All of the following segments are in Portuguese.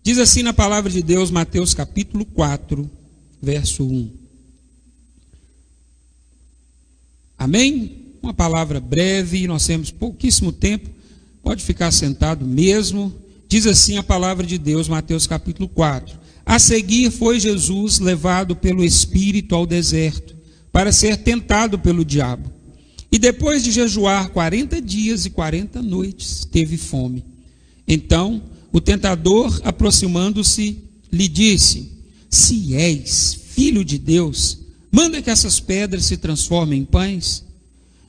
Diz assim na palavra de Deus, Mateus capítulo 4, verso 1. Amém? Uma palavra breve, nós temos pouquíssimo tempo, pode ficar sentado mesmo. Diz assim a palavra de Deus, Mateus capítulo 4. A seguir foi Jesus levado pelo Espírito ao deserto, para ser tentado pelo diabo. E depois de jejuar 40 dias e 40 noites, teve fome. Então, o tentador, aproximando-se, lhe disse: se és filho de Deus, manda que essas pedras se transformem em pães.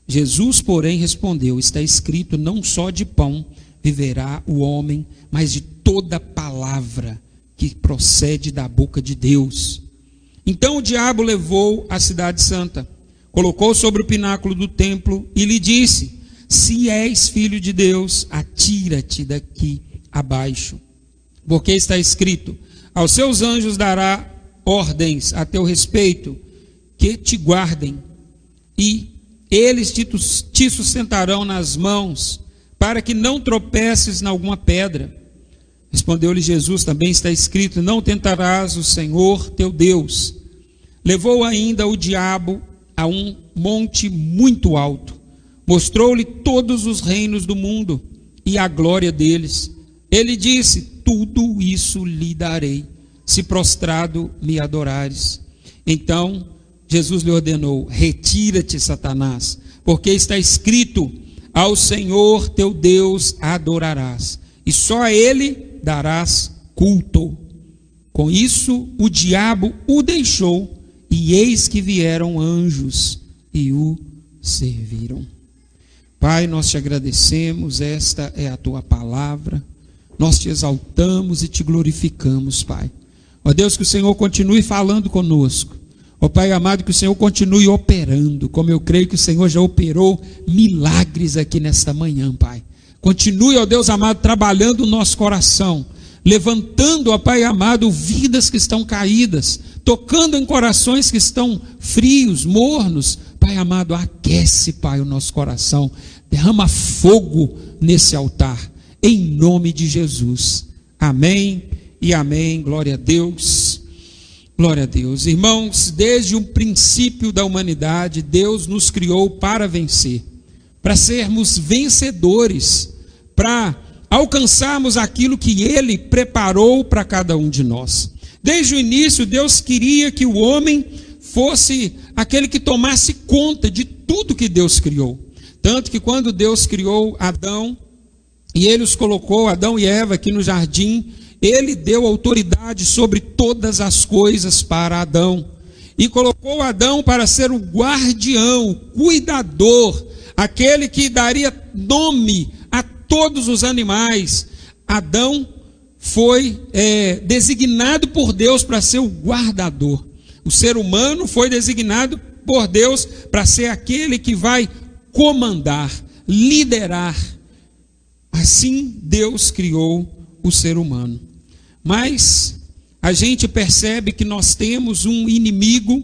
Jesus, porém, respondeu: está escrito, não só de pão viverá o homem, mas de toda palavra que procede da boca de Deus. Então o diabo levou a cidade santa, colocou sobre o pináculo do templo e lhe disse: se és filho de Deus, atira-te daqui abaixo, porque está escrito: aos seus anjos dará ordens a teu respeito, que te guardem, e eles te sustentarão nas mãos, para que não tropeces em alguma pedra. Respondeu-lhe Jesus: também está escrito, não tentarás o Senhor teu Deus. Levou ainda o diabo a um monte muito alto, mostrou-lhe todos os reinos do mundo e a glória deles. Ele disse: tudo isso lhe darei, se prostrado me adorares. Então Jesus lhe ordenou: retira-te, Satanás, porque está escrito, ao Senhor teu Deus adorarás, e só a ele darás culto. Com isso o diabo o deixou, e eis que vieram anjos e o serviram. Pai, nós te agradecemos, esta é a tua palavra, nós te exaltamos e te glorificamos, Pai. Ó Deus, que o Senhor continue falando conosco. Ó Pai amado, que o Senhor continue operando, como eu creio que o Senhor já operou milagres aqui nesta manhã, Pai. Continue, ó Deus amado, trabalhando o nosso coração, levantando, ó Pai amado, vidas que estão caídas, tocando em corações que estão frios, mornos. Pai amado, aquece, Pai, o nosso coração, derrama fogo nesse altar, em nome de Jesus. Amém e amém. Glória a Deus. Glória a Deus. Irmãos, desde o princípio da humanidade, Deus nos criou para vencer, para sermos vencedores, para alcançarmos aquilo que Ele preparou para cada um de nós. Desde o início, Deus queria que o homem fosse aquele que tomasse conta de tudo que Deus criou. Tanto que quando Deus criou Adão, e Ele os colocou, Adão e Eva, aqui no jardim, Ele deu autoridade sobre todas as coisas para Adão. E colocou Adão para ser o guardião, o cuidador, aquele que daria nome a todos os animais. Adão foi designado por Deus para ser o guardador. O ser humano foi designado por Deus para ser aquele que vai comandar, liderar. Assim Deus criou o ser humano. Mas a gente percebe que nós temos um inimigo,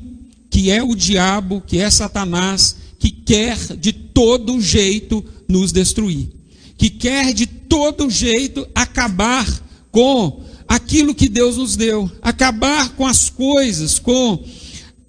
que é o diabo, que é Satanás, que quer de todo jeito nos destruir, que quer de todo jeito acabar com aquilo que Deus nos deu, acabar com as coisas, com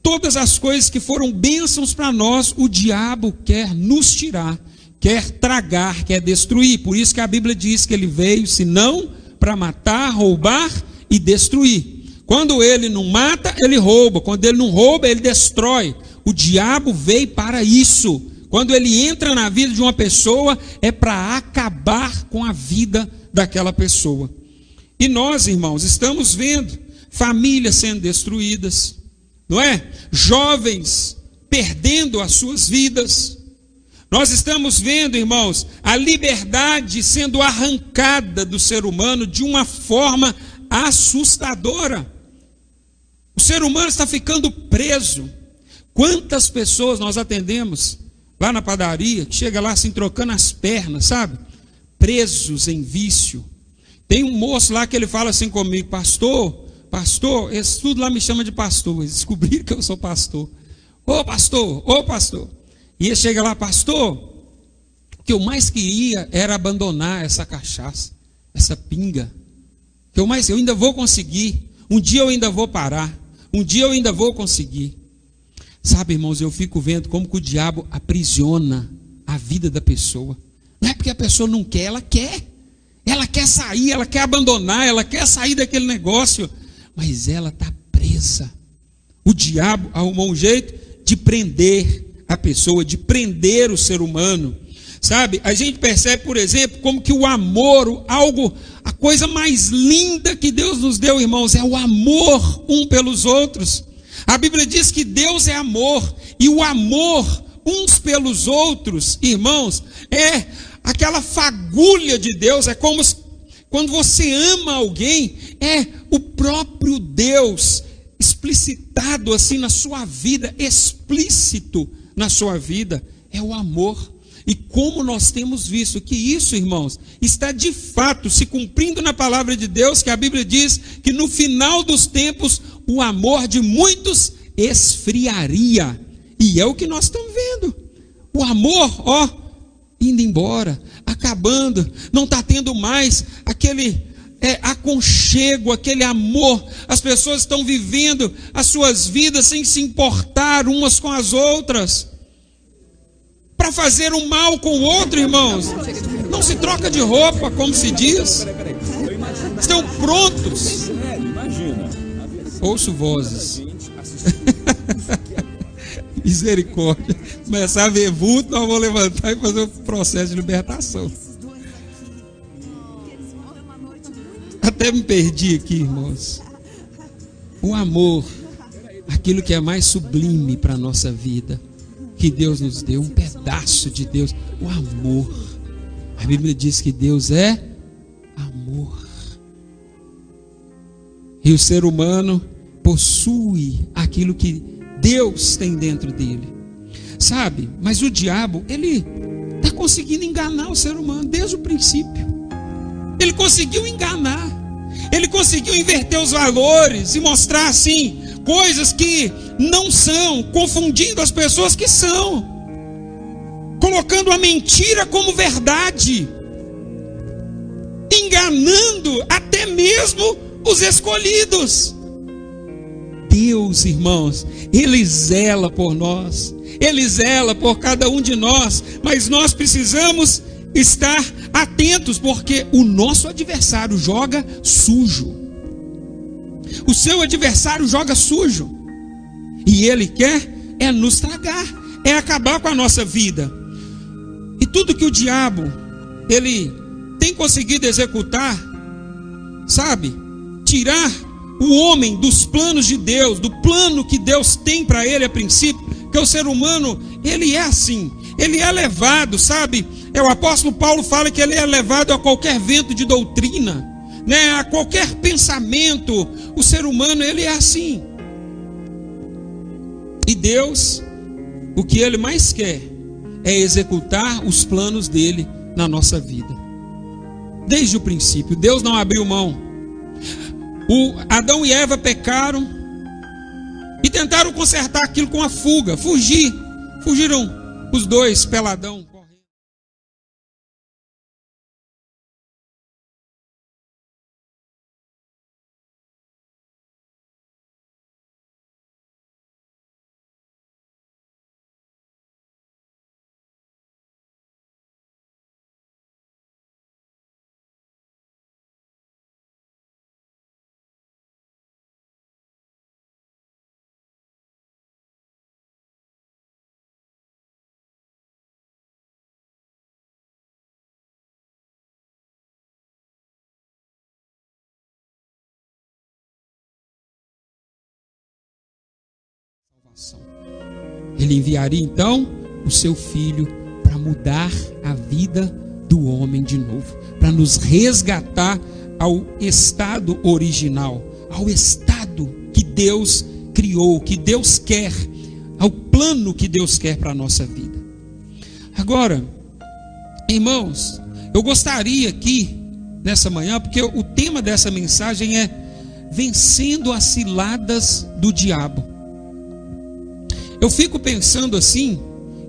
todas as coisas que foram bênçãos para nós. O diabo quer nos tirar, quer tragar, quer destruir. Por isso que a Bíblia diz que ele veio, senão para matar, roubar e destruir. Quando ele não mata, ele rouba. Quando ele não rouba, ele destrói. O diabo veio para isso. Quando ele entra na vida de uma pessoa, é para acabar com a vida daquela pessoa. E nós, irmãos, estamos vendo famílias sendo destruídas, não é? Jovens perdendo as suas vidas. Nós estamos vendo, irmãos, a liberdade sendo arrancada do ser humano de uma forma assustadora. O ser humano está ficando preso. Quantas pessoas nós atendemos lá na padaria, que chega lá assim trocando as pernas, sabe? Presos em vício. Tem um moço lá que ele fala assim comigo: pastor, esse tudo lá me chama de pastor, eles descobriram que eu sou pastor. Ô pastor. E ele chega lá: pastor, o que eu mais queria era abandonar essa cachaça, essa pinga, eu ainda vou conseguir, um dia eu ainda vou parar, um dia eu ainda vou conseguir. Sabe, irmãos, eu fico vendo como que o diabo aprisiona a vida da pessoa. Não é porque a pessoa não quer, ela quer sair, ela quer abandonar, ela quer sair daquele negócio, mas ela está presa. O diabo arrumou um jeito de prender a pessoa, de prender o ser humano. Sabe, a gente percebe, por exemplo, como que o amor, a coisa mais linda que Deus nos deu, irmãos, é o amor um pelos outros. A Bíblia diz que Deus é amor, e o amor uns pelos outros, irmãos, é aquela fagulha de Deus. É como quando você ama alguém, é o próprio Deus explicitado assim na sua vida, explícito na sua vida, é o amor. E como nós temos visto que isso, irmãos, está de fato se cumprindo na palavra de Deus, que a Bíblia diz que no final dos tempos o amor de muitos esfriaria. E é o que nós estamos vendo. O amor, indo embora, acabando, não está tendo mais aquele aconchego, aquele amor. As pessoas estão vivendo as suas vidas sem se importar umas com as outras, para fazer um mal com o outro, irmãos. Não se troca de roupa, como se diz. Estão prontos. Ouço vozes. Misericórdia. Começar a ver vulto, nós vamos levantar e fazer o processo de libertação. Até me perdi aqui, irmãos. O amor, aquilo que é mais sublime para a nossa vida, que Deus nos deu, um pedaço de Deus, o amor. A Bíblia diz que Deus é amor. E o ser humano possui aquilo que Deus tem dentro dele. Sabe, mas o diabo, ele está conseguindo enganar o ser humano desde o princípio. Ele conseguiu enganar. Ele conseguiu inverter os valores e mostrar assim coisas que não são, confundindo as pessoas que são, colocando a mentira como verdade, enganando até mesmo os escolhidos. Deus, irmãos, Ele zela por nós, Ele zela por cada um de nós, mas nós precisamos estar atentos, porque o nosso adversário joga sujo. O seu adversário joga sujo, e ele quer nos tragar, acabar com a nossa vida. E tudo que o diabo ele tem conseguido executar, sabe, tirar o homem dos planos de Deus, do plano que Deus tem para ele a princípio, que o ser humano, ele é assim, ele é levado, sabe, o apóstolo Paulo fala que ele é levado a qualquer vento de doutrina, né, a qualquer pensamento. O ser humano, ele é assim. E Deus, o que Ele mais quer é executar os planos dele na nossa vida. Desde o princípio, Deus não abriu mão. Adão e Eva pecaram e tentaram consertar aquilo com a fuga, fugiram os dois peladão. Ele enviaria então o seu filho para mudar a vida do homem de novo, para nos resgatar ao estado original, ao estado que Deus criou, que Deus quer, ao plano que Deus quer para a nossa vida. Agora, irmãos, eu gostaria aqui nessa manhã, porque o tema dessa mensagem é vencendo as ciladas do diabo. Eu fico pensando assim,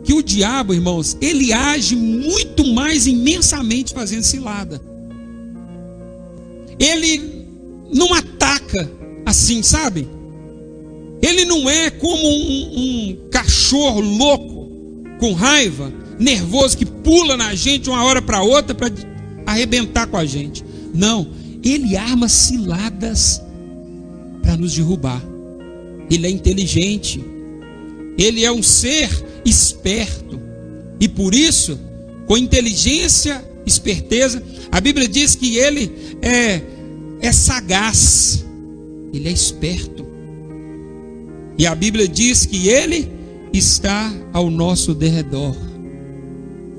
que o diabo, irmãos, ele age muito mais imensamente fazendo cilada. Ele não ataca assim, sabe? Ele não é como um cachorro louco, com raiva, nervoso, que pula na gente de uma hora para outra para arrebentar com a gente. Não, ele arma ciladas para nos derrubar. Ele é inteligente, ele é um ser esperto, e por isso, com inteligência, esperteza, a Bíblia diz que ele é sagaz, ele é esperto, e a Bíblia diz que ele está ao nosso derredor,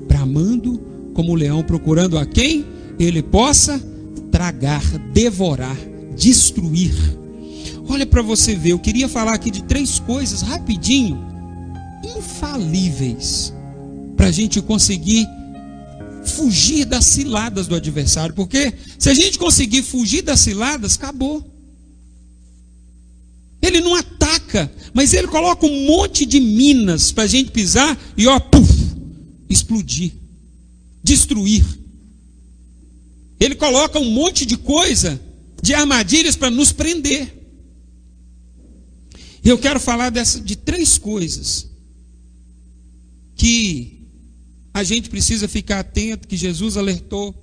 bramando como o leão, procurando a quem ele possa tragar, devorar, destruir. Olha para você ver, eu queria falar aqui de 3 coisas rapidinho, infalíveis, para a gente conseguir fugir das ciladas do adversário, porque se a gente conseguir fugir das ciladas, acabou. Ele não ataca, mas ele coloca um monte de minas para a gente pisar e explodir, destruir. Ele coloca um monte de coisa, de armadilhas para nos prender. E eu quero falar de 3 coisas que a gente precisa ficar atento, que Jesus alertou.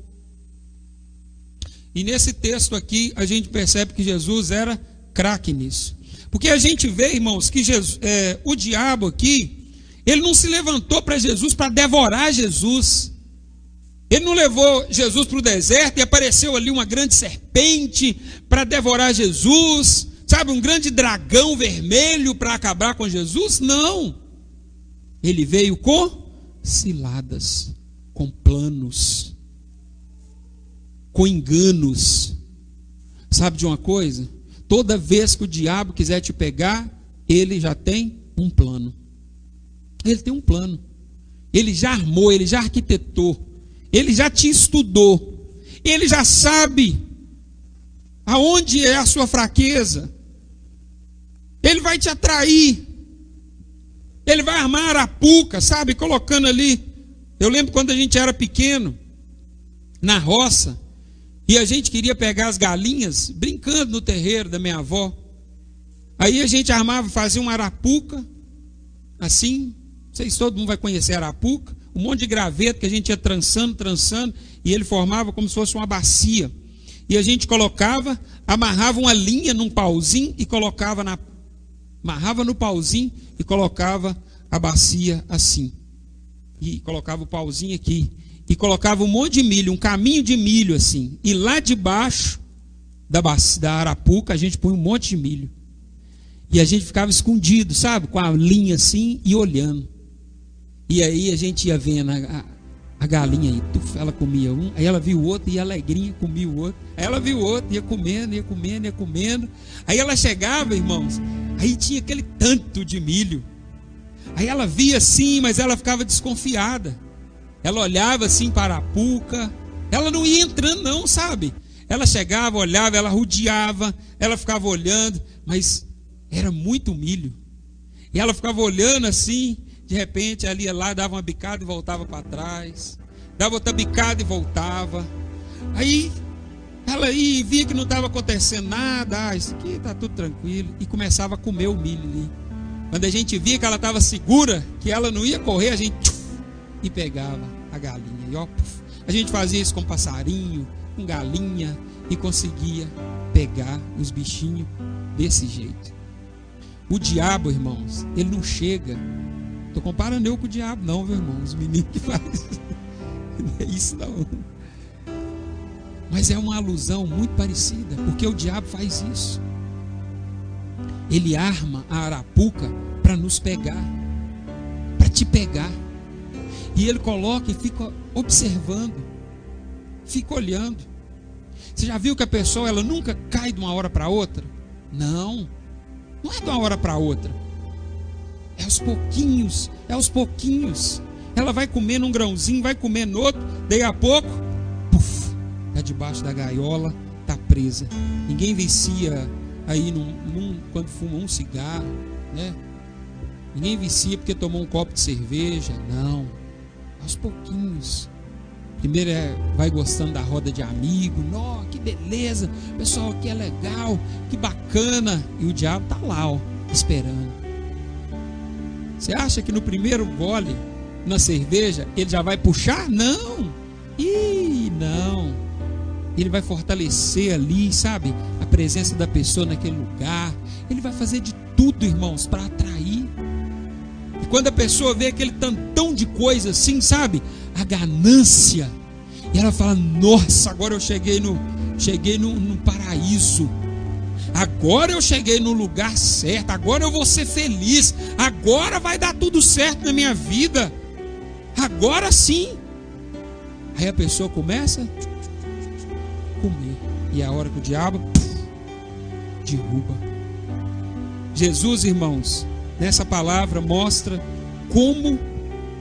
E nesse texto aqui a gente percebe que Jesus era craque nisso. Porque a gente vê, irmãos, que o diabo aqui, ele não se levantou para Jesus para devorar Jesus. Ele não levou Jesus para o deserto e apareceu ali uma grande serpente para devorar Jesus, sabe, um grande dragão vermelho para acabar com Jesus. Não, ele veio com ciladas, com planos, com enganos. Sabe de uma coisa? Toda vez que o diabo quiser te pegar, ele já tem um plano. Ele tem um plano. Ele já armou, ele já arquitetou, ele já te estudou, ele já sabe aonde é a sua fraqueza. Ele vai te atrair. Ele vai armar arapuca, sabe, colocando ali. Eu lembro quando a gente era pequeno, na roça, e a gente queria pegar as galinhas, brincando no terreiro da minha avó. Aí a gente armava, fazia uma arapuca, assim, não sei se todo mundo vai conhecer a arapuca, um monte de graveto que a gente ia trançando, e ele formava como se fosse uma bacia. E a gente colocava, amarrava uma linha num pauzinho e colocava amarrava no pauzinho e colocava a bacia assim. E colocava o pauzinho aqui. E colocava um monte de milho, um caminho de milho assim. E lá debaixo da arapuca a gente põe um monte de milho. E a gente ficava escondido, sabe? Com a linha assim e olhando. E aí a gente ia vendo a galinha aí. Ela comia um, aí ela viu o outro e alegrinha comia o outro. Aí ela viu o outro, ia comendo. Aí ela chegava, irmãos, aí tinha aquele tanto de milho. Aí ela via assim, mas ela ficava desconfiada. Ela olhava assim para a arapuca. Ela não ia entrando não, sabe? Ela chegava, olhava, ela rodeava, ela ficava olhando, mas era muito milho. E ela ficava olhando assim, de repente ela ia lá, dava uma bicada e voltava para trás. Dava outra bicada e voltava. Aí ela ia e via que não estava acontecendo nada. Isso aqui está tudo tranquilo. E começava a comer o milho ali. Quando a gente via que ela estava segura, que ela não ia correr, a gente e pegava a galinha. E ó, a gente fazia isso com passarinho, com galinha, e conseguia pegar os bichinhos desse jeito. O diabo, irmãos, ele não chega. Estou comparando eu com o diabo, não, meu irmão. Os meninos que fazem. Não é isso, não. Mas é uma alusão muito parecida, porque o diabo faz isso. Ele arma a arapuca para nos pegar, para te pegar. E ele coloca e fica observando, fica olhando. Você já viu que a pessoa, ela nunca cai de uma hora para outra? Não, não é de uma hora para outra. É aos pouquinhos, é aos pouquinhos. Ela vai comendo um grãozinho, vai comendo outro, daí a pouco, está debaixo da gaiola, está presa. Ninguém vicia aí quando fuma um cigarro, né? Ninguém vicia porque tomou um copo de cerveja, não. Aos pouquinhos. Primeiro vai gostando da roda de amigo, não, que beleza, pessoal aqui é legal, que bacana. E o diabo está lá, ó, esperando. Você acha que no primeiro gole, na cerveja, ele já vai puxar? Não. Não. Ele vai fortalecer ali, sabe, a presença da pessoa naquele lugar. Ele vai fazer de tudo, irmãos, para atrair. E quando a pessoa vê aquele tantão de coisa assim, sabe, a ganância, e ela fala: nossa, agora eu cheguei no paraíso. Agora eu cheguei no lugar certo. Agora eu vou ser feliz. Agora vai dar tudo certo na minha vida. Agora sim. Aí a pessoa começa a comer. E é a hora que o diabo derruba. Jesus, irmãos, nessa palavra mostra como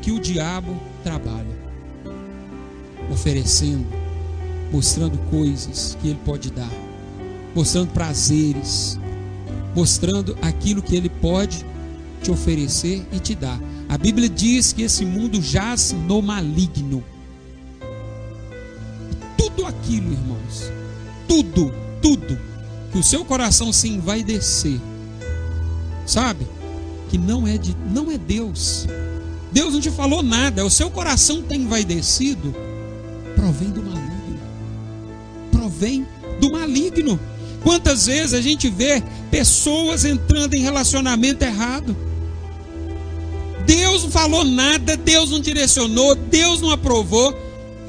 que o diabo trabalha. Oferecendo, mostrando coisas que ele pode dar, mostrando prazeres, mostrando aquilo que ele pode te oferecer e te dar. A Bíblia diz que esse mundo jaz no maligno. Tudo aquilo, irmãos, tudo que o seu coração se envaidecer, sabe, que não é Deus. Deus não te falou nada. O seu coração está envaidecido, provém do maligno. Provém do maligno. Quantas vezes a gente vê pessoas entrando em relacionamento errado? Deus não falou nada, Deus não direcionou, Deus não aprovou,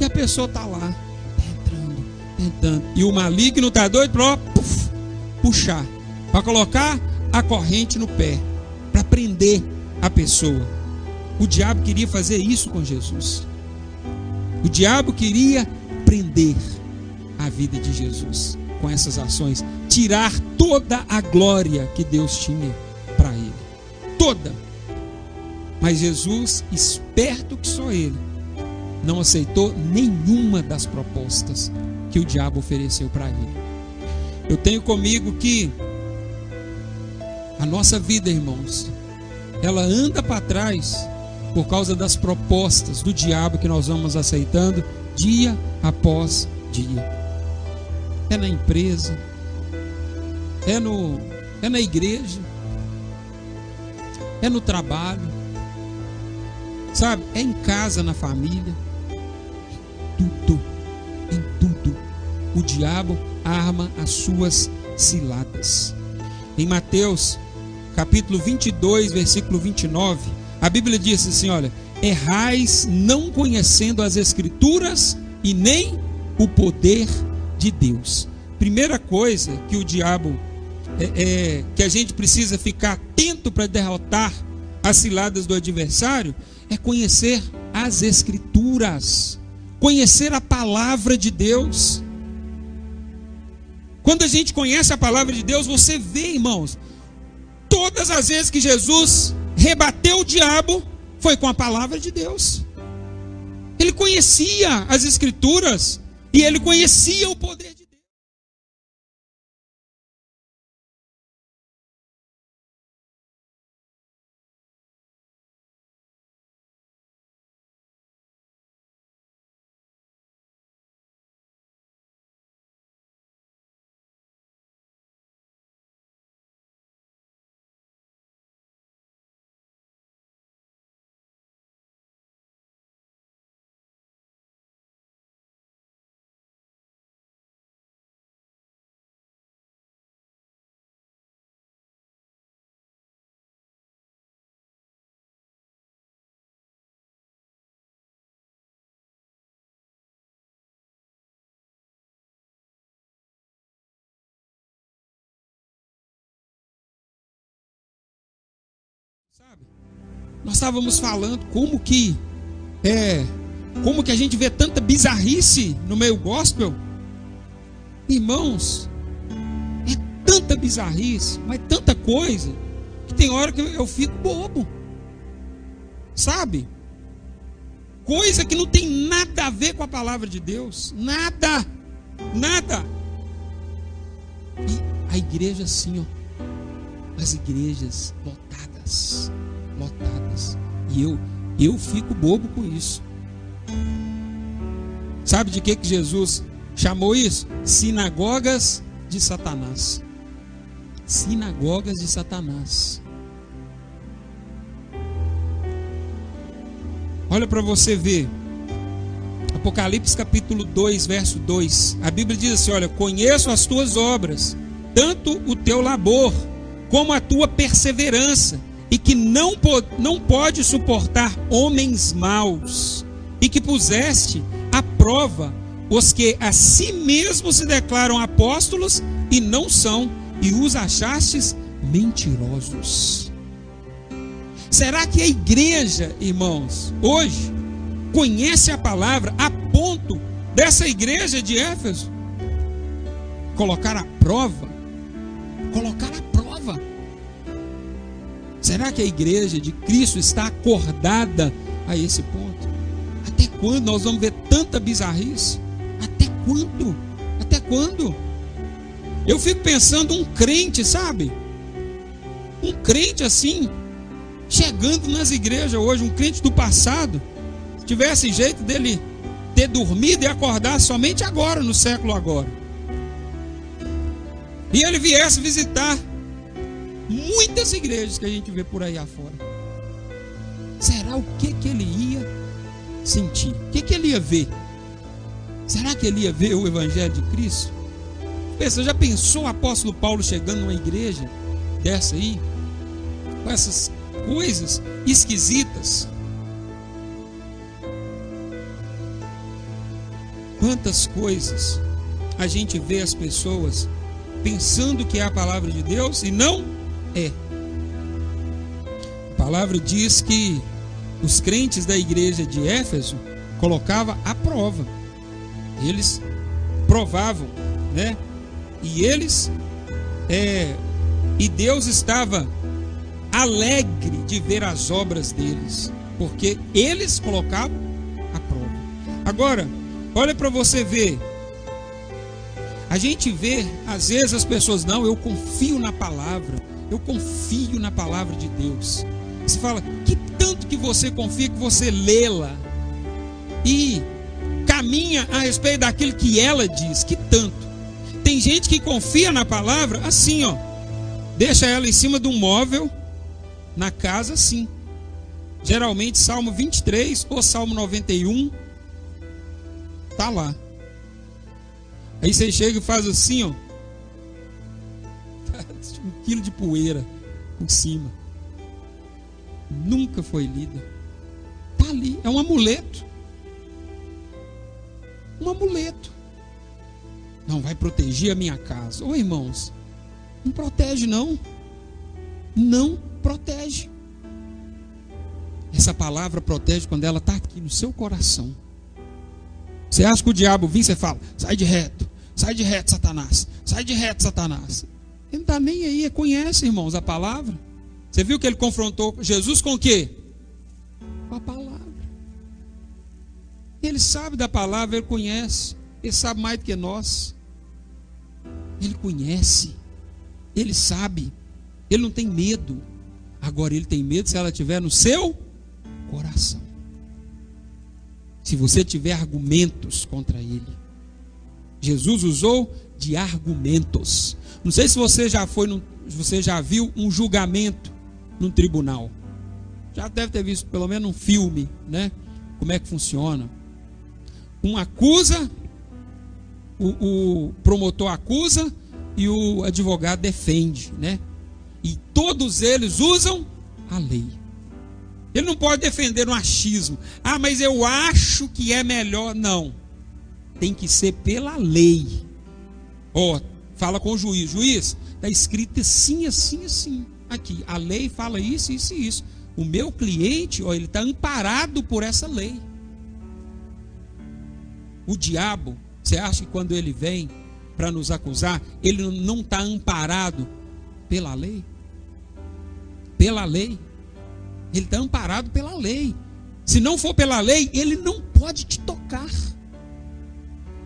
e a pessoa está lá, tentando. E o maligno está doido para puxar, para colocar a corrente no pé, para prender a pessoa. O diabo queria fazer isso com Jesus. O diabo queria prender a vida de Jesus com essas ações, tirar toda a glória que Deus tinha para ele, toda. Mas Jesus, esperto que só ele, não aceitou nenhuma das propostas que o diabo ofereceu para ele. Eu tenho comigo que a nossa vida, irmãos, ela anda para trás por causa das propostas do diabo que nós vamos aceitando dia após dia. É na empresa, é na igreja, é no trabalho, sabe? É em casa, na família. Em tudo, o diabo arma as suas ciladas. Em Mateus, capítulo 22, versículo 29, a Bíblia diz assim, olha: errais não conhecendo as Escrituras e nem o poder de Deus. Primeira coisa que o diabo que a gente precisa ficar atento para derrotar as ciladas do adversário é conhecer as Escrituras, conhecer a palavra de Deus. Quando a gente conhece a palavra de Deus, você vê, irmãos, todas as vezes que Jesus rebateu o diabo, foi com a palavra de Deus. Ele conhecia as Escrituras e ele conhecia o poder de Deus. Sabe? Nós estávamos falando como que a gente vê tanta bizarrice no meio gospel. Irmãos, é tanta bizarrice, mas tanta coisa, que tem hora que eu fico bobo. Sabe? Coisa que não tem nada a ver com a palavra de Deus. Nada. E a igreja assim, ó. As igrejas lotadas. E eu fico bobo com isso. Sabe de que Jesus chamou isso? Sinagogas de Satanás. Sinagogas de Satanás. Olha para você ver. Apocalipse capítulo 2, verso 2. A Bíblia diz assim, olha, conheço as tuas obras, tanto o teu labor, como a tua perseverança, e que não pode suportar homens maus, e que puseste à prova os que a si mesmos se declaram apóstolos e não são, e os achastes mentirosos. Será que a igreja, irmãos, hoje conhece a palavra a ponto dessa igreja de Éfeso colocar a prova? Colocar a prova. Será que a igreja de Cristo está acordada a esse ponto? Até quando nós vamos ver tanta bizarrice? Até quando? Até quando? Eu fico pensando um crente, sabe? Um crente assim, chegando nas igrejas hoje, um crente do passado, se tivesse jeito dele ter dormido e acordar somente agora, no século agora, e ele viesse visitar muitas igrejas que a gente vê por aí afora, será o que ele ia sentir? O que ele ia ver? Será que ele ia ver o Evangelho de Cristo? Pensa, já pensou o apóstolo Paulo chegando numa igreja dessa aí, com essas coisas esquisitas? Quantas coisas a gente vê as pessoas pensando que é a palavra de Deus e não é. A palavra diz que os crentes da igreja de Éfeso colocavam à prova. Eles provavam, né? E Deus estava alegre de ver as obras deles, porque eles colocavam à prova. Agora, olha para você ver. A gente vê, às vezes as pessoas, não, eu confio na palavra de Deus. Você fala, que tanto que você confia que você lê-la e caminha a respeito daquilo que ela diz, que tanto. Tem gente que confia na palavra assim, ó, deixa ela em cima de um móvel na casa assim. Geralmente Salmo 23 ou Salmo 91 tá lá. Aí você chega e faz assim, ó, 1 quilo de poeira por cima. Nunca foi lida. Tá ali, é um amuleto. Um amuleto. Não vai proteger a minha casa. Ô irmãos, não protege não. Não protege. Essa palavra protege quando ela está aqui no seu coração. Você acha que o diabo vem e você fala, sai de reto, Satanás, sai de reto, Satanás. Ele não está nem aí, ele conhece, irmãos, a palavra. Você viu que ele confrontou Jesus com o quê? Com a palavra. Ele sabe da palavra, ele conhece, ele sabe mais do que nós. Ele conhece, ele sabe, ele não tem medo. Agora ele tem medo se ela estiver no seu coração. Se você tiver argumentos contra ele. Jesus usou de argumentos. Não sei se você já viu um julgamento num tribunal. Já deve ter visto pelo menos um filme, né? Como é que funciona? Um acusa, o promotor acusa e o advogado defende, né? E todos eles usam a lei. Ele não pode defender um achismo. Ah, mas eu acho que é melhor. Não. Tem que ser pela lei. Ó, fala com o juiz. Juiz, está escrito assim, assim, assim. Aqui, a lei fala isso, isso e isso. O meu cliente, ó, ele está amparado por essa lei. O diabo, você acha que quando ele vem para nos acusar, ele não está amparado pela lei? Pela lei. Ele está amparado pela lei. Se não for pela lei, ele não pode te tocar.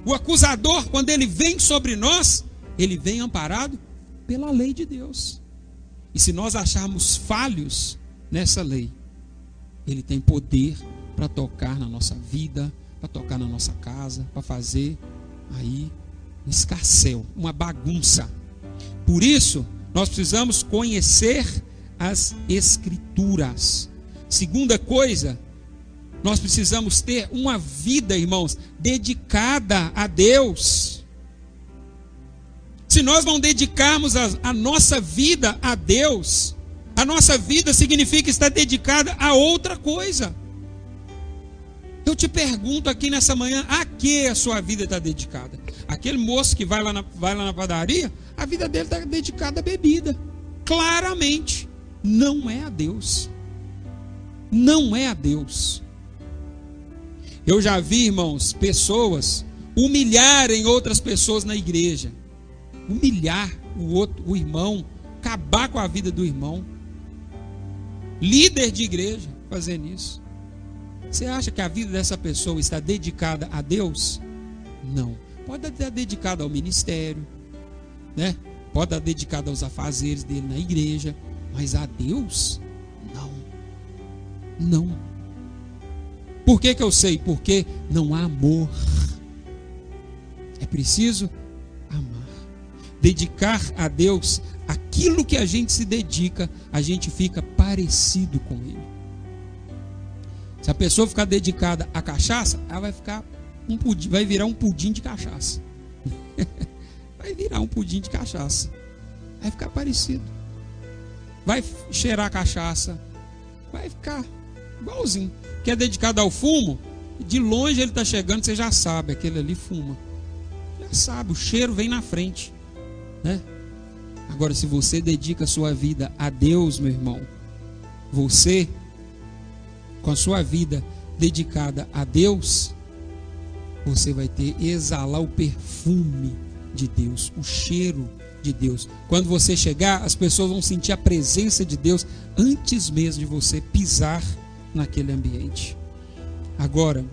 O acusador, quando ele vem sobre nós, ele vem amparado pela lei de Deus. E se nós acharmos falhos nessa lei, ele tem poder para tocar na nossa vida, para tocar na nossa casa, para fazer aí um escarcéu, uma bagunça. Por isso, nós precisamos conhecer as Escrituras. Segunda coisa, nós precisamos ter uma vida, irmãos, dedicada a Deus. Se nós não dedicarmos a nossa vida a Deus, a nossa vida significa estar dedicada a outra coisa. Eu te pergunto aqui nessa manhã, a que a sua vida está dedicada? Aquele moço que vai lá na padaria, a vida dele está dedicada à bebida. Claramente, não é a Deus. Não é a Deus. Eu já vi, irmãos, pessoas humilharem outras pessoas na igreja. Humilhar o irmão, acabar com a vida do irmão. Líder de igreja fazendo isso. Você acha que a vida dessa pessoa está dedicada a Deus? Não. Pode estar dedicada ao ministério, né? Pode estar dedicada aos afazeres dele na igreja, mas a Deus, não. Não. Por que eu sei? Porque não há amor. É preciso amar. Dedicar a Deus aquilo que a gente se dedica, a gente fica parecido com Ele. Se a pessoa ficar dedicada à cachaça, ela vai ficar vai virar um pudim de cachaça. Vai virar um pudim de cachaça. Vai ficar parecido. Vai cheirar cachaça. Vai ficar igualzinho. Que é dedicado ao fumo, de longe ele está chegando, você já sabe, aquele ali fuma. Já sabe, o cheiro vem na frente, né? Agora, se você dedica a sua vida a Deus, meu irmão, você, com a sua vida dedicada a Deus, você vai exalar o perfume de Deus, o cheiro de Deus. Quando você chegar, as pessoas vão sentir a presença de Deus antes mesmo de você pisar naquele ambiente. Agora,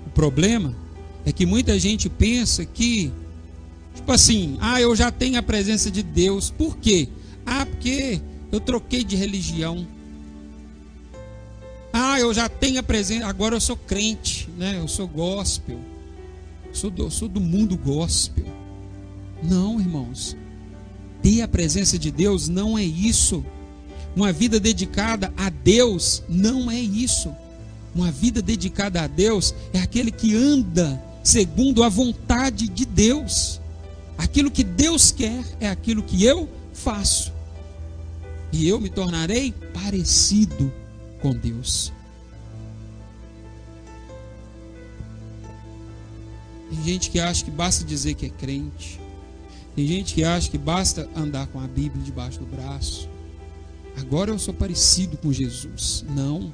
o problema é que muita gente pensa que, tipo assim, eu já tenho a presença de Deus. Por quê? Porque eu troquei de religião. Eu já tenho a presença, agora eu sou crente, né? Eu sou gospel. Sou do mundo gospel. Não, irmãos. Ter a presença de Deus não é isso. Uma vida dedicada a Deus não é isso. Uma vida dedicada a Deus é aquele que anda segundo a vontade de Deus. Aquilo que Deus quer é aquilo que eu faço. E eu me tornarei parecido com Deus. Tem gente que acha que basta dizer que é crente. Tem gente que acha que basta andar com a Bíblia debaixo do braço. Agora eu sou parecido com Jesus. Não.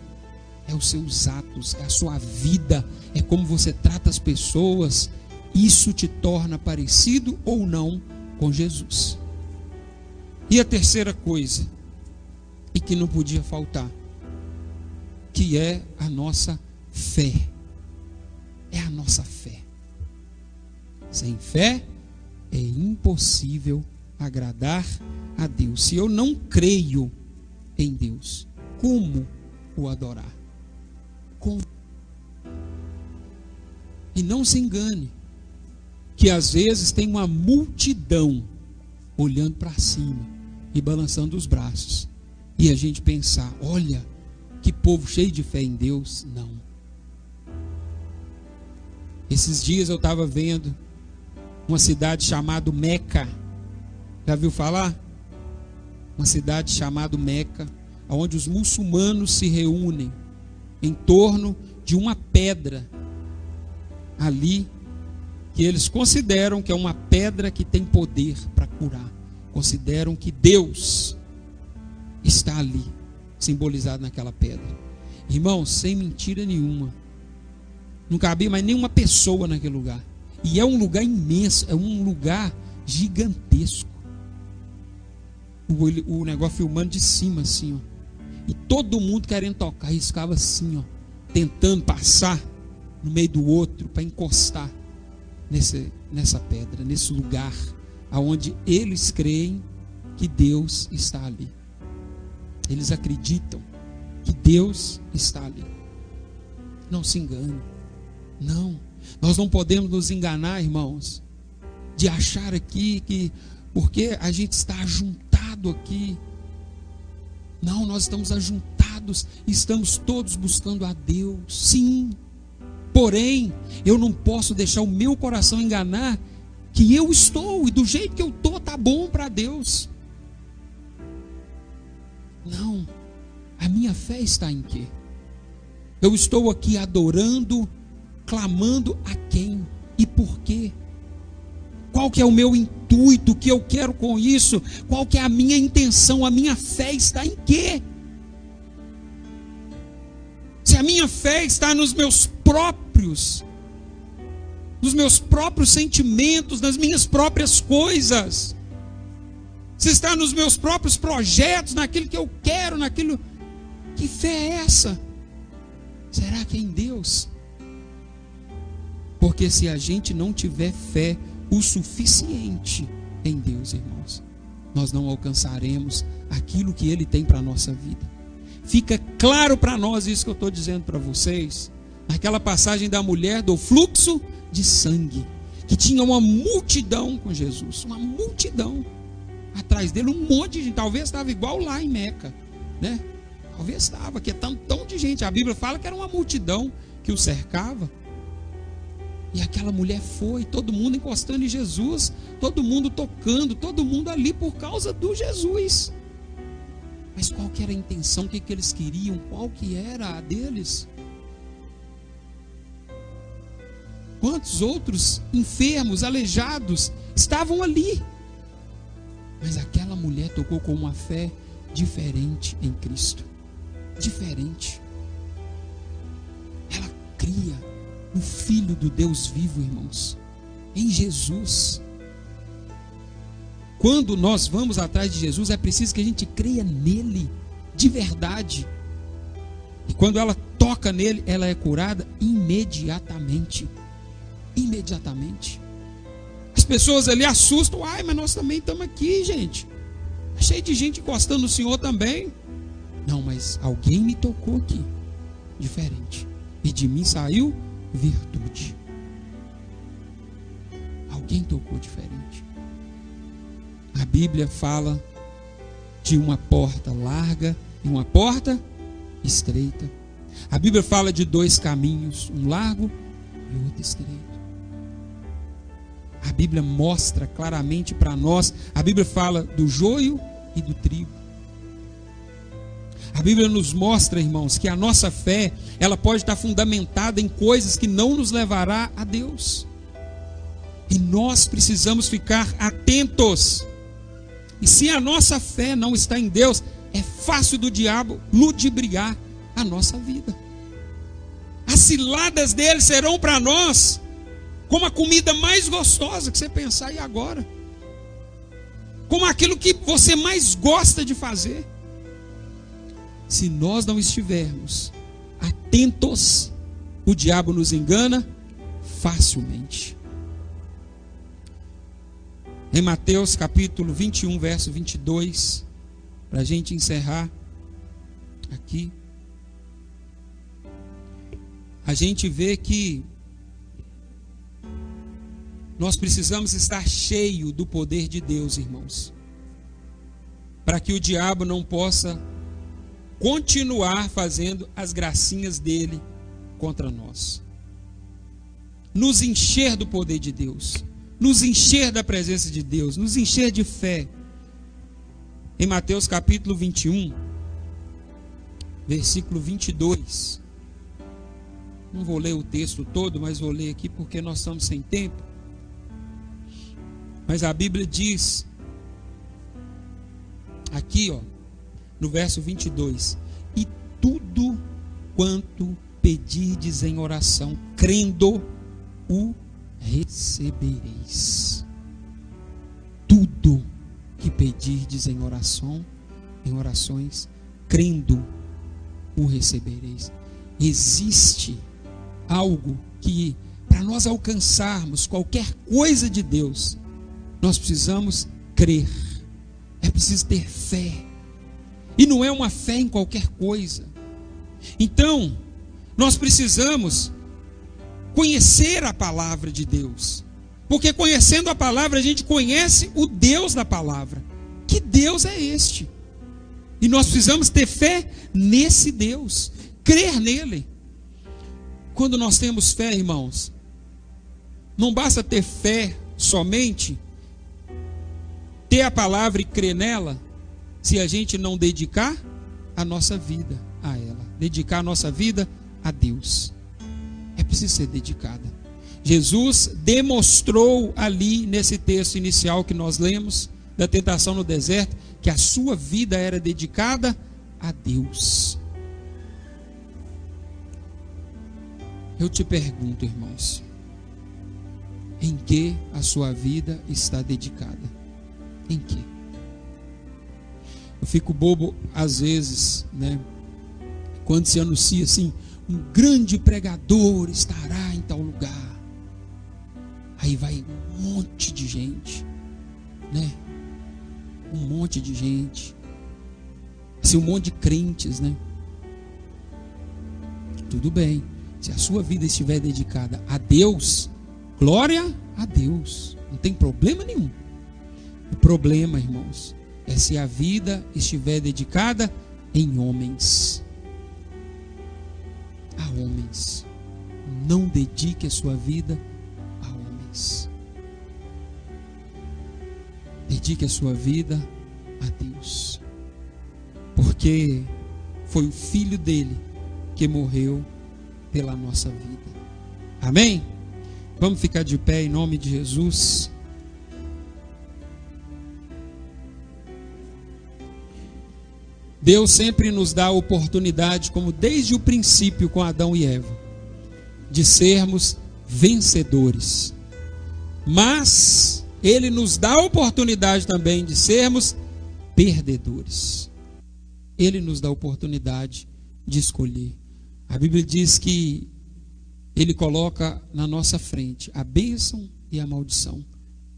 É os seus atos, é a sua vida, é como você trata as pessoas. Isso te torna parecido ou não com Jesus. E a terceira coisa, e que não podia faltar, que é a nossa fé. É a nossa fé. Sem fé é impossível agradar a Deus. Se eu não creio em Deus, como o adorar? Como? E não se engane, que às vezes tem uma multidão olhando para cima e balançando os braços, e a gente pensar, olha, que povo cheio de fé em Deus. Não. Esses dias eu estava vendo uma cidade chamada Meca. Já viu falar? Uma cidade chamada Meca, onde os muçulmanos se reúnem em torno de uma pedra ali, que eles consideram que é uma pedra que tem poder para curar. Consideram que Deus está ali, simbolizado naquela pedra. Irmãos, sem mentira nenhuma, não cabia mais nenhuma pessoa naquele lugar. E é um lugar imenso, é um lugar gigantesco. O negócio filmando de cima assim, ó. E todo mundo querendo tocar, riscava assim, ó, tentando passar no meio do outro para encostar nessa pedra, nesse lugar aonde eles creem que Deus está ali. Eles acreditam que Deus está ali. Não se engane. Não. Nós não podemos nos enganar, irmãos, de achar aqui que porque a gente está ajuntado aqui. Não, nós estamos ajuntados, estamos todos buscando a Deus, sim. Porém, eu não posso deixar o meu coração enganar que eu estou, e do jeito que eu estou, está bom para Deus. Não, a minha fé está em quê? Eu estou aqui adorando, clamando a quem e por quê? Qual que é o meu intuito, o que eu quero com isso? Qual que é a minha intenção? A minha fé está em quê? Se a minha fé está nos meus próprios sentimentos, nas minhas próprias coisas, se está nos meus próprios projetos, naquilo que eu quero, naquilo... Que fé é essa? Será que é em Deus? Porque se a gente não tiver fé o suficiente em Deus, irmãos, nós não alcançaremos aquilo que Ele tem para a nossa vida. Fica claro para nós isso que eu estou dizendo para vocês, naquela passagem da mulher do fluxo de sangue, que tinha uma multidão com Jesus, uma multidão atrás dele, um monte de gente, talvez estava igual lá em Meca, né? Talvez estava, que é tão de gente, a Bíblia fala que era uma multidão que o cercava. E aquela mulher foi, todo mundo encostando em Jesus, todo mundo tocando, todo mundo ali por causa do Jesus. Mas qual que era a intenção, o que eles queriam, qual que era a deles? Quantos outros enfermos, aleijados estavam ali? Mas aquela mulher tocou com uma fé diferente em Cristo. Diferente. Ela cria no Filho do Deus vivo, irmãos, em Jesus. Quando nós vamos atrás de Jesus, é preciso que a gente creia nele, de verdade. E quando ela toca nele, ela é curada imediatamente. Imediatamente. As pessoas ali assustam, ai, mas nós também estamos aqui, gente. Está cheio de gente encostando no Senhor também. Não, mas alguém me tocou aqui, diferente. E de mim saiu virtude. Alguém tocou diferente. A Bíblia fala de uma porta larga e uma porta estreita. A Bíblia fala de dois caminhos, um largo e outro estreito. A Bíblia mostra claramente para nós, a Bíblia fala do joio e do trigo. A Bíblia nos mostra, irmãos, que a nossa fé, ela pode estar fundamentada em coisas que não nos levará a Deus. E nós precisamos ficar atentos. E se a nossa fé não está em Deus, é fácil do diabo ludibriar a nossa vida. As ciladas dele serão para nós como a comida mais gostosa que você pensar, e agora? Como aquilo que você mais gosta de fazer. Se nós não estivermos atentos, o diabo nos engana facilmente. Em Mateus capítulo 21, verso 22, para a gente encerrar aqui, a gente vê que nós precisamos estar cheio do poder de Deus, irmãos, para que o diabo não possa continuar fazendo as gracinhas dele contra nós. Nos encher do poder de Deus, nos encher da presença de Deus, nos encher de fé. Em Mateus capítulo 21, versículo 22. Não vou ler o texto todo, mas vou ler aqui porque nós estamos sem tempo. Mas a Bíblia diz, aqui no verso 22, e tudo quanto pedirdes em oração, crendo, o recebereis. Tudo que pedirdes em orações, crendo, o recebereis. Existe algo que, para nós alcançarmos qualquer coisa de Deus, nós precisamos crer. É preciso ter fé. E não é uma fé em qualquer coisa. Então, nós precisamos conhecer a palavra de Deus. Porque conhecendo a palavra, a gente conhece o Deus da palavra. Que Deus é este? E nós precisamos ter fé nesse Deus, crer nele. Quando nós temos fé, irmãos, não basta ter fé somente, ter a palavra e crer nela, se a gente não dedicar a nossa vida a ela, dedicar a nossa vida a Deus. É preciso ser dedicada. Jesus demonstrou ali nesse texto inicial que nós lemos, da tentação no deserto, que a sua vida era dedicada a Deus. Eu te pergunto, irmãos, em que a sua vida está dedicada? Em que? Eu fico bobo às vezes, né? Quando se anuncia assim, um grande pregador estará em tal lugar. Aí vai um monte de gente, né? Um monte de gente, assim, um monte de crentes, né? Tudo bem, se a sua vida estiver dedicada a Deus, glória a Deus, não tem problema nenhum. O problema, irmãos, é se a vida estiver dedicada em homens. A homens. Não dedique a sua vida a homens. Dedique a sua vida a Deus. Porque foi o Filho dele que morreu pela nossa vida. Amém? Vamos ficar de pé em nome de Jesus. Deus sempre nos dá a oportunidade, como desde o princípio com Adão e Eva, de sermos vencedores. Mas Ele nos dá a oportunidade também de sermos perdedores. Ele nos dá a oportunidade de escolher. A Bíblia diz que Ele coloca na nossa frente a bênção e a maldição.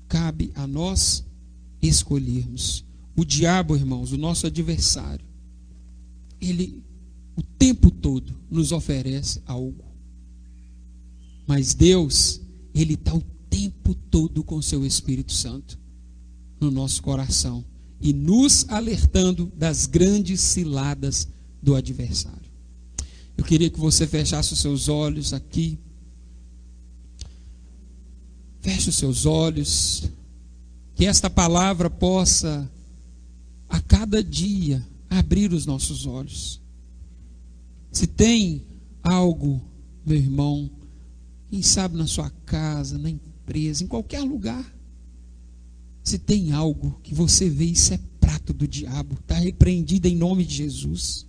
Cabe a nós escolhermos. O diabo, irmãos, o nosso adversário, ele o tempo todo nos oferece algo. Mas Deus, Ele está o tempo todo com o seu Espírito Santo no nosso coração e nos alertando das grandes ciladas do adversário. Eu queria que você fechasse os seus olhos aqui. Feche os seus olhos. Que esta palavra possa a cada dia abrir os nossos olhos. Se tem algo, meu irmão, quem sabe na sua casa, na empresa, em qualquer lugar, se tem algo que você vê, isso é prato do diabo, está repreendido em nome de Jesus.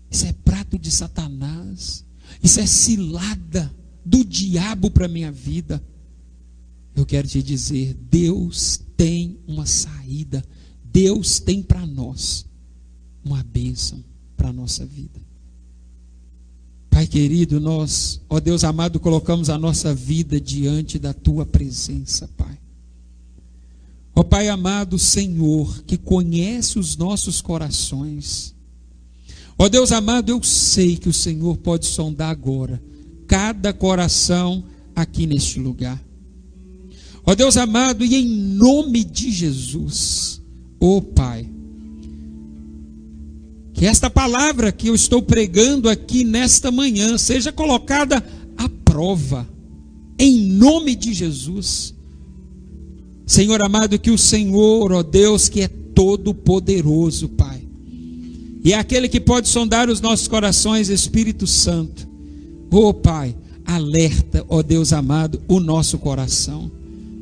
Isso é prato de Satanás, isso é cilada do diabo para a minha vida. Eu quero te dizer, Deus tem uma saída, Deus tem para nós uma bênção para a nossa vida. Pai querido, nós, ó Deus amado, colocamos a nossa vida diante da Tua presença, Pai. Ó Pai amado, Senhor, que conhece os nossos corações. Ó Deus amado, eu sei que o Senhor pode sondar agora cada coração aqui neste lugar. Ó Deus amado, e em nome de Jesus, ó Pai, que esta palavra que eu estou pregando aqui nesta manhã seja colocada à prova, em nome de Jesus. Senhor amado, que o Senhor, ó Deus, que é todo poderoso, Pai, e é aquele que pode sondar os nossos corações, Espírito Santo, ó Pai, alerta, ó Deus amado, o nosso coração,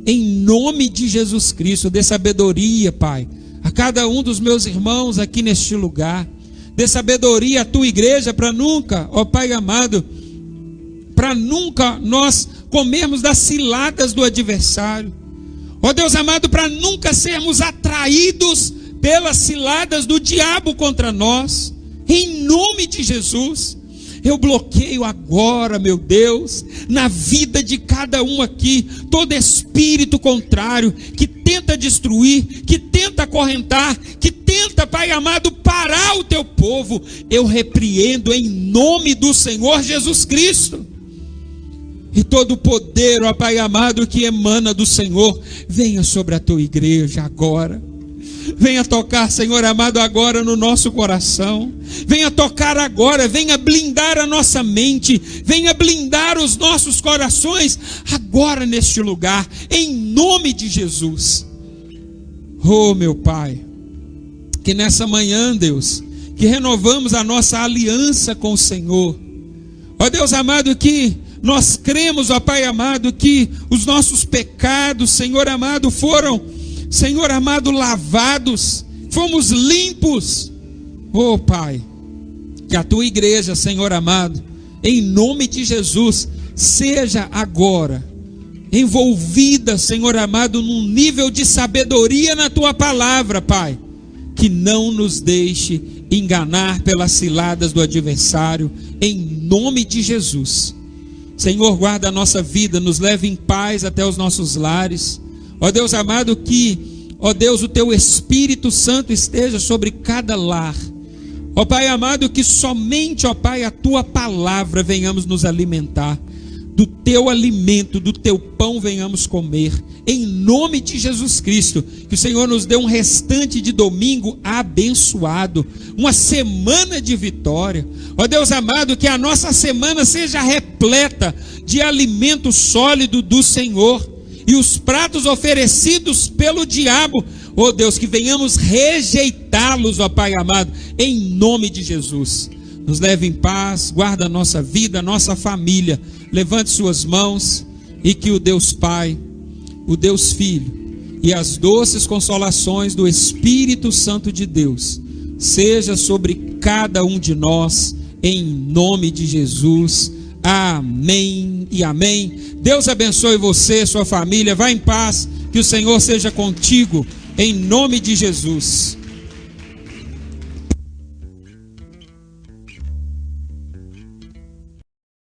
em nome de Jesus Cristo. Dê sabedoria, Pai, a cada um dos meus irmãos aqui neste lugar. Dê sabedoria à Tua igreja para nunca, ó Pai amado, para nunca nós comermos das ciladas do adversário. Ó Deus amado, para nunca sermos atraídos pelas ciladas do diabo contra nós. Em nome de Jesus, eu bloqueio agora, meu Deus, na vida de cada um aqui, todo espírito contrário, que tenta destruir, que tenta acorrentar, que tenta, Pai amado, parar o Teu povo. Eu repreendo em nome do Senhor Jesus Cristo. E todo o poder, ó Pai amado, que emana do Senhor, venha sobre a tua igreja agora. Venha tocar, Senhor amado, agora no nosso coração. Venha tocar agora, venha blindar a nossa mente, venha blindar os nossos corações agora neste lugar, em nome de Jesus. Oh, meu Pai, que nessa manhã, Deus, que renovamos a nossa aliança com o Senhor. Ó Deus amado, que nós cremos, ó Pai amado, que os nossos pecados, Senhor amado, foram, Senhor amado, lavados, fomos limpos. Oh Pai, que a tua igreja, Senhor amado, em nome de Jesus, seja agora envolvida, Senhor amado, num nível de sabedoria na tua palavra, Pai, que não nos deixe enganar pelas ciladas do adversário, em nome de Jesus. Senhor, guarda a nossa vida, nos leve em paz até os nossos lares. Ó Deus amado, que, ó Deus, o teu Espírito Santo esteja sobre cada lar. Ó Pai amado, que somente, ó Pai, a tua palavra venhamos nos alimentar. Do teu alimento, do teu pão venhamos comer. Em nome de Jesus Cristo, que o Senhor nos dê um restante de domingo abençoado. Uma semana de vitória. Ó Deus amado, que a nossa semana seja repleta de alimento sólido do Senhor. E os pratos oferecidos pelo diabo, ó Deus, que venhamos rejeitá-los, ó Pai amado, em nome de Jesus. Nos leve em paz, guarda a nossa vida, a nossa família. Levante suas mãos e que o Deus Pai, o Deus Filho e as doces consolações do Espírito Santo de Deus seja sobre cada um de nós, em nome de Jesus. Amém e amém. Deus abençoe você, sua família. Vá em paz, que o Senhor seja contigo, em nome de Jesus.